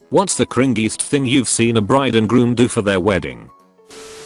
What's the cringiest thing you've seen a bride and groom do for their wedding?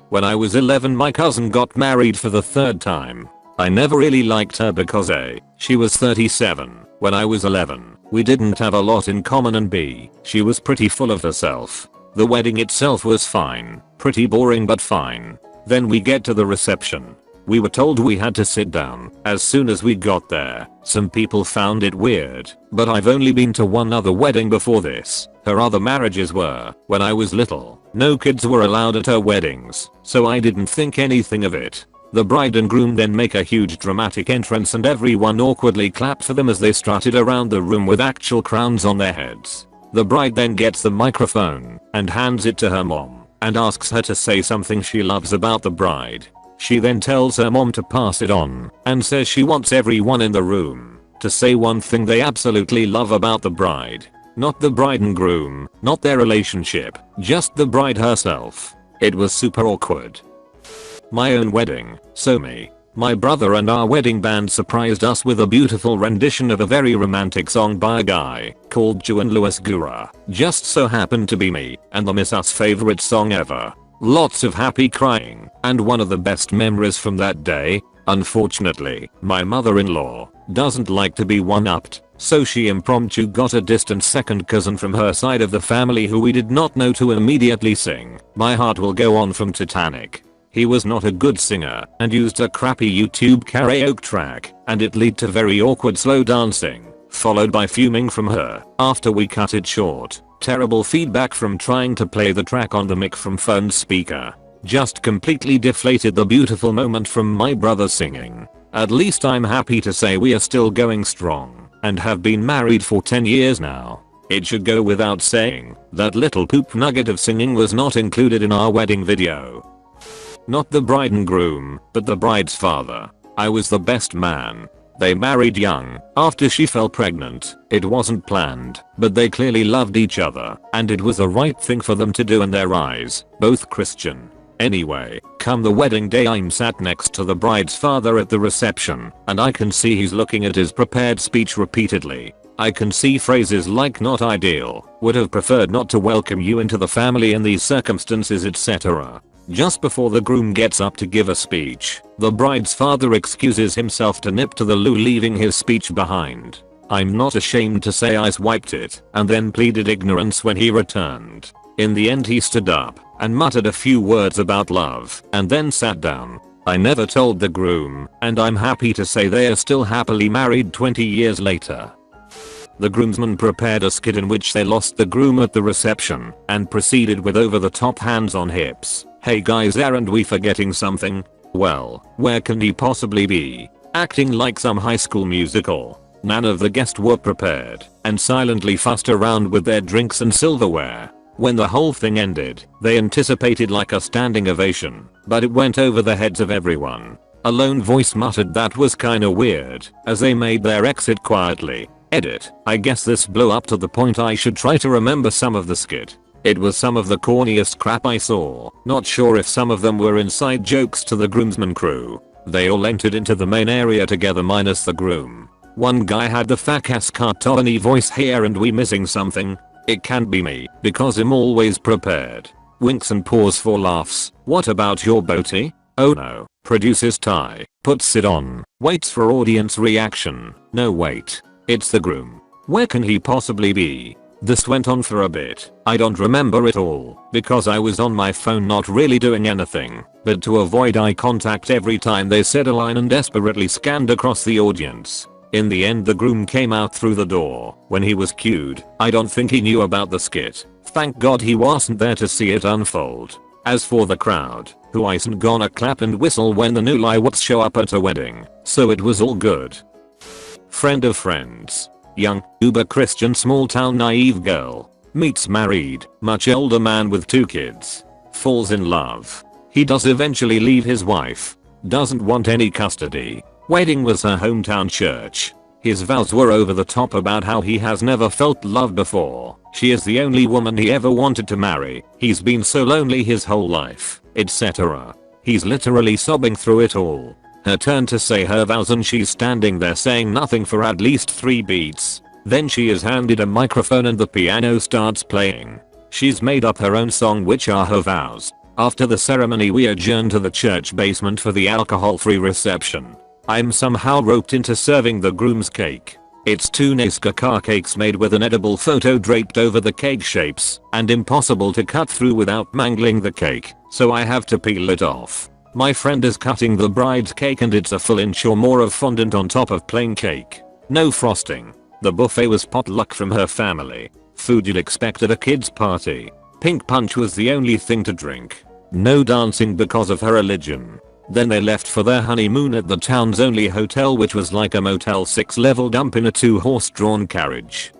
When I was 11, my cousin got married for the third time. I never really liked her because A, she was 37 when I was 11. We didn't have a lot in common, and B, she was pretty full of herself. The wedding itself was fine, pretty boring but fine. Then we get to the reception. We were told we had to sit down. As soon as we got there, some people found it weird, but I've only been to one other wedding before this. Her other marriages were when I was little. No kids were allowed at her weddings, so I didn't think anything of it. The bride and groom then make a huge dramatic entrance and everyone awkwardly clapped for them as they strutted around the room with actual crowns on their heads. The bride then gets the microphone and hands it to her mom and asks her to say something she loves about the bride. She then tells her mom to pass it on and says she wants everyone in the room to say one thing they absolutely love about the bride. Not the bride and groom, not their relationship, just the bride herself. It was super awkward. My own wedding, so me, my brother and our wedding band surprised us with a beautiful rendition of a very romantic song by a guy called Juan Luis Gura. Just so happened to be me and the Miss Us favorite song ever. Lots of happy crying, and one of the best memories from that day. Unfortunately, my mother-in-law doesn't like to be one-upped, so she impromptu got a distant second cousin from her side of the family who we did not know to immediately sing "My Heart Will Go On" from Titanic. He was not a good singer and used a crappy YouTube karaoke track, and it led to very awkward slow dancing, followed by fuming from her after we cut it short. Terrible feedback from trying to play the track on the mic from phone speaker. Just completely deflated the beautiful moment from my brother singing. At least I'm happy to say we are still going strong and have been married for 10 years now. It should go without saying that little poop nugget of singing was not included in our wedding video. Not the bride and groom, but the bride's father. I was the best man. They married young, after she fell pregnant. It wasn't planned, but they clearly loved each other, and it was the right thing for them to do in their eyes, both Christian. Anyway, come the wedding day, I'm sat next to the bride's father at the reception, and I can see he's looking at his prepared speech repeatedly. I can see phrases like "not ideal," "would have preferred not to welcome you into the family in these circumstances," etc. Just before the groom gets up to give a speech, the bride's father excuses himself to nip to the loo, leaving his speech behind. I'm not ashamed to say I swiped it and then pleaded ignorance when he returned. In the end he stood up and muttered a few words about love and then sat down. I never told the groom, and I'm happy to say they are still happily married 20 years later. The groomsmen prepared a skit in which they lost the groom at the reception and proceeded with over-the-top hands on hips. "Hey guys, aren't we forgetting something? Well, where can he possibly be?" Acting like some high school musical. None of the guests were prepared and silently fussed around with their drinks and silverware. When the whole thing ended, they anticipated like a standing ovation, but it went over the heads of everyone. A lone voice muttered that was kinda weird as they made their exit quietly. Edit. I guess this blew up to the point I should try to remember some of the skit. It was some of the corniest crap I saw. Not sure if some of them were inside jokes to the groomsmen crew. They all entered into the main area together minus the groom. One guy had the fat-ass cartoony voice. "Hey, aren't we missing something? It can't be me, because I'm always prepared." Winks and pause for laughs. "What about your boaty?" "Oh no." Produces tie, puts it on, waits for audience reaction. "No wait. It's the groom. Where can he possibly be?" This went on for a bit. I don't remember it all because I was on my phone not really doing anything but to avoid eye contact every time they said a line and desperately scanned across the audience. In the end the groom came out through the door when he was cued. I don't think he knew about the skit. Thank God he wasn't there to see it unfold. As for the crowd, who isn't gonna clap and whistle when the new liwats show up at a wedding, so it was all good. Friend of friends. Young, uber Christian small town naive girl. Meets married, much older man with 2 kids. Falls in love. He does eventually leave his wife. Doesn't want any custody. Wedding was her hometown church. His vows were over the top about how he has never felt love before. She is the only woman he ever wanted to marry. He's been so lonely his whole life, etc. He's literally sobbing through it all. Her turn to say her vows and she's standing there saying nothing for at least 3 beats. Then she is handed a microphone and the piano starts playing. She's made up her own song, which are her vows. After the ceremony we adjourn to the church basement for the alcohol-free reception. I'm somehow roped into serving the groom's cake. It's 2 Nazca car cakes made with an edible photo draped over the cake shapes and impossible to cut through without mangling the cake, so I have to peel it off. My friend is cutting the bride's cake and it's a full inch or more of fondant on top of plain cake. No frosting. The buffet was potluck from her family. Food you'd expect at a kid's party. Pink punch was the only thing to drink. No dancing because of her religion. Then they left for their honeymoon at the town's only hotel, which was like a Motel 6 level dump in a 2-horse-drawn carriage.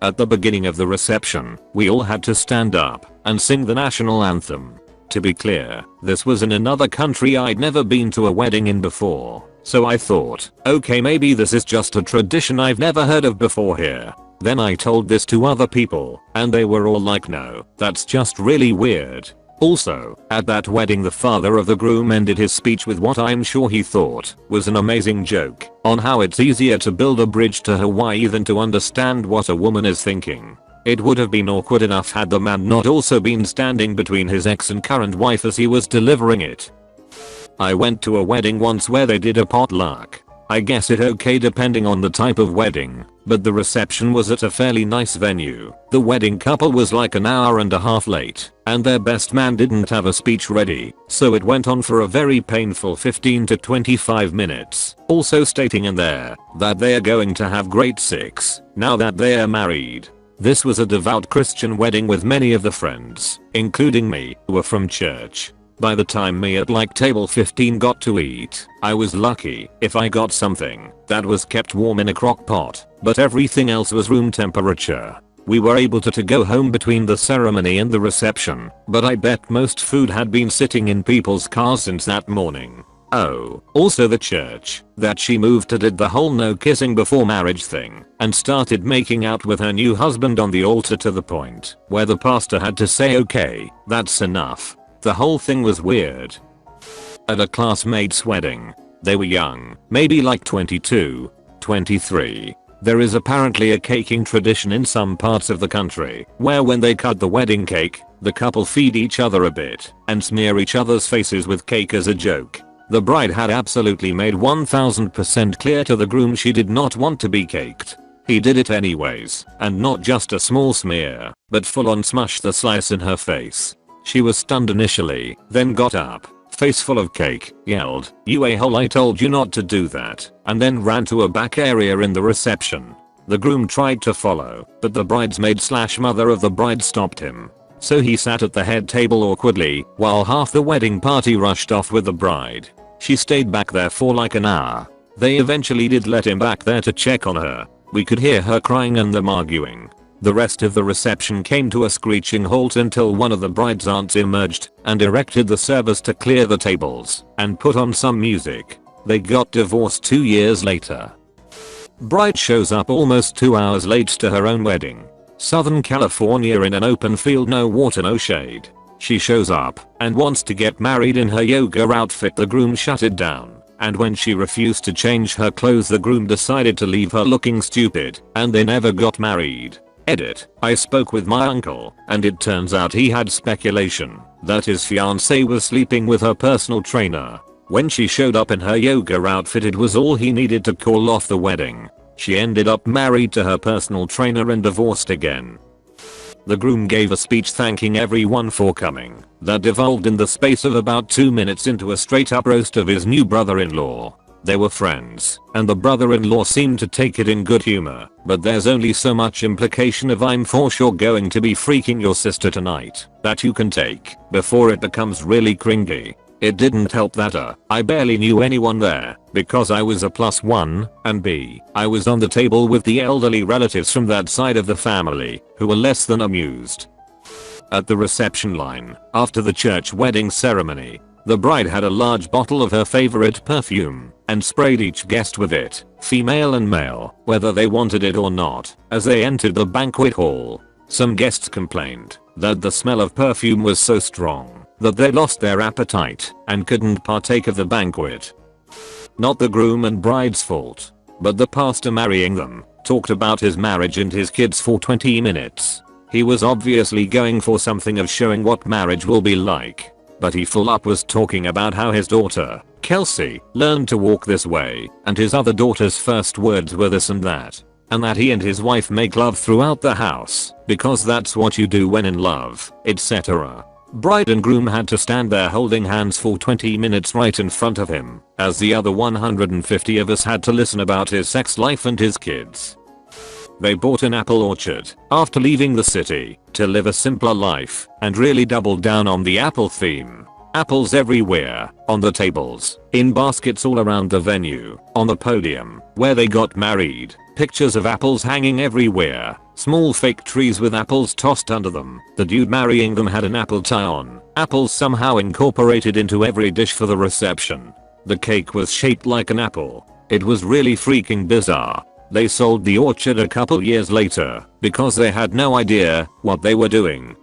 At the beginning of the reception, we all had to stand up and sing the national anthem. To be clear, this was in another country I'd never been to a wedding in before, so I thought, okay, maybe this is just a tradition I've never heard of before here. Then I told this to other people, and they were all like, no, that's just really weird. Also, at that wedding the father of the groom ended his speech with what I'm sure he thought was an amazing joke on how it's easier to build a bridge to Hawaii than to understand what a woman is thinking. It would have been awkward enough had the man not also been standing between his ex and current wife as he was delivering it. I went to a wedding once where they did a potluck. I guess it okay depending on the type of wedding, but the reception was at a fairly nice venue. The wedding couple was like an hour and a half late, and their best man didn't have a speech ready, so it went on for a very painful 15 to 25 minutes, also stating in there that they are going to have great sex now that they are married. This was a devout Christian wedding with many of the friends, including me, who were from church. By the time me at like table 15 got to eat, I was lucky if I got something that was kept warm in a crock pot, but everything else was room temperature. We were able to go home between the ceremony and the reception, but I bet most food had been sitting in people's cars since that morning. Oh, also the church that she moved to did the whole no kissing before marriage thing and started making out with her new husband on the altar to the point where the pastor had to say, okay, that's enough. The whole thing was weird. At a classmate's wedding, they were young, maybe like 22, 23. There is apparently a caking tradition in some parts of the country where when they cut the wedding cake, the couple feed each other a bit and smear each other's faces with cake as a joke. The bride had absolutely made 1000% clear to the groom she did not want to be caked. He did it anyways, and not just a small smear, but full on smush the slice in her face. She was stunned initially, then got up, face full of cake, yelled, "You a-hole, I told you not to do that," and then ran to a back area in the reception. The groom tried to follow, but the bridesmaid/mother of the bride stopped him. So he sat at the head table awkwardly while half the wedding party rushed off with the bride. She stayed back there for like an hour. They eventually did let him back there to check on her. We could hear her crying and them arguing. The rest of the reception came to a screeching halt until one of the bride's aunts emerged and erected the service to clear the tables and put on some music. They got divorced 2 years later. Bride shows up almost 2 hours late to her own wedding. Southern California in an open field, no water, no shade. She shows up and wants to get married in her yoga outfit. The groom shut it down. And when she refused to change her clothes, the groom decided to leave her looking stupid, and they never got married. Edit. I spoke with my uncle, and it turns out he had speculation that his fiancée was sleeping with her personal trainer. When she showed up in her yoga outfit, it was all he needed to call off the wedding. She ended up married to her personal trainer and divorced again. The groom gave a speech thanking everyone for coming that devolved in the space of about 2 minutes into a straight up roast of his new brother-in-law. They were friends, and the brother-in-law seemed to take it in good humor, but there's only so much implication of "I'm for sure going to be freaking your sister tonight" that you can take before it becomes really cringy. It didn't help that I barely knew anyone there because I was a +1, and B, I was on the table with the elderly relatives from that side of the family who were less than amused. At the reception line, after the church wedding ceremony, the bride had a large bottle of her favorite perfume and sprayed each guest with it, female and male, whether they wanted it or not, as they entered the banquet hall. Some guests complained that the smell of perfume was so strong that they lost their appetite and couldn't partake of the banquet. Not the groom and bride's fault, but the pastor marrying them talked about his marriage and his kids for 20 minutes. He was obviously going for something of showing what marriage will be like. But he full up was talking about how his daughter, Kelsey, learned to walk this way, and his other daughter's first words were this and that. And that he and his wife make love throughout the house, because that's what you do when in love, etc. Bride and groom had to stand there holding hands for 20 minutes right in front of him, as the other 150 of us had to listen about his sex life and his kids. They bought an apple orchard after leaving the city to live a simpler life and really doubled down on the apple theme. Apples everywhere, on the tables, in baskets all around the venue, on the podium, where they got married, pictures of apples hanging everywhere, small fake trees with apples tossed under them. The dude marrying them had an apple tie on, apples somehow incorporated into every dish for the reception. The cake was shaped like an apple. It was really freaking bizarre. They sold the orchard a couple years later because they had no idea what they were doing.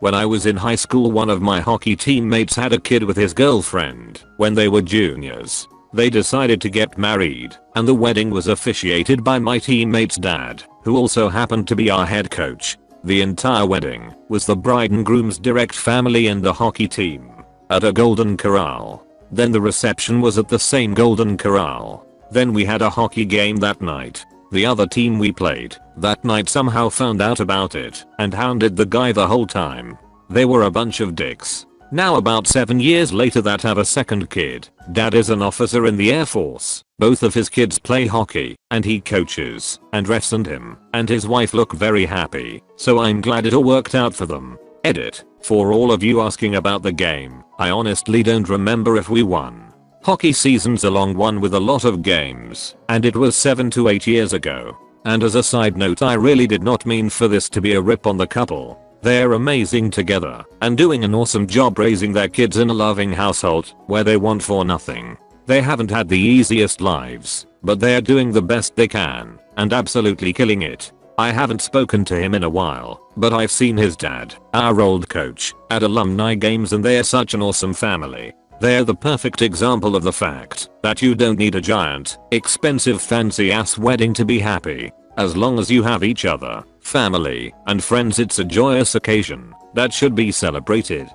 When I was in high school, one of my hockey teammates had a kid with his girlfriend when they were juniors. They decided to get married, and the wedding was officiated by my teammate's dad, who also happened to be our head coach. The entire wedding was the bride and groom's direct family and the hockey team at a Golden Corral. Then the reception was at the same Golden Corral. Then we had a hockey game that night. The other team we played that night somehow found out about it and hounded the guy the whole time. They were a bunch of dicks. Now about 7 years later that have a second kid. Dad is an officer in the Air Force. Both of his kids play hockey and he coaches and refs and him and his wife look very happy. So I'm glad it all worked out for them. Edit. For all of you asking about the game, I honestly don't remember if we won. Hockey season's a long one with a lot of games, and it was 7 to 8 years ago. And as a side note, I really did not mean for this to be a rip on the couple. They're amazing together and doing an awesome job raising their kids in a loving household where they want for nothing. They haven't had the easiest lives, but they're doing the best they can and absolutely killing it. I haven't spoken to him in a while, but I've seen his dad, our old coach, at alumni games, and they're such an awesome family. They're the perfect example of the fact that you don't need a giant, expensive, fancy ass wedding to be happy. As long as you have each other, family, and friends, it's a joyous occasion that should be celebrated.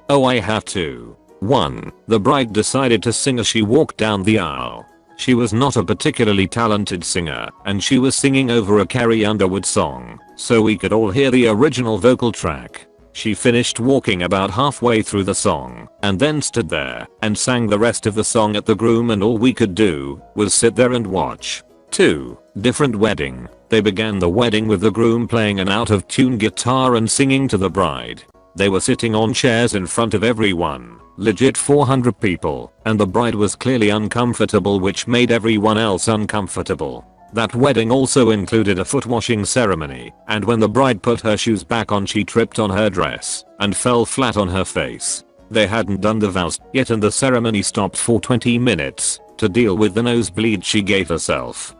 Oh, I have to. 1. The bride decided to sing as she walked down the aisle. She was not a particularly talented singer, and she was singing over a Carrie Underwood song, so we could all hear the original vocal track. She finished walking about halfway through the song and then stood there and sang the rest of the song at the groom, and all we could do was sit there and watch. 2. Different wedding. They began the wedding with the groom playing an out-of-tune guitar and singing to the bride. They were sitting on chairs in front of everyone, legit 400 people, and the bride was clearly uncomfortable, which made everyone else uncomfortable. That wedding also included a foot washing ceremony, and when the bride put her shoes back on, she tripped on her dress and fell flat on her face. They hadn't done the vows yet, and the ceremony stopped for 20 minutes to deal with the nosebleed she gave herself.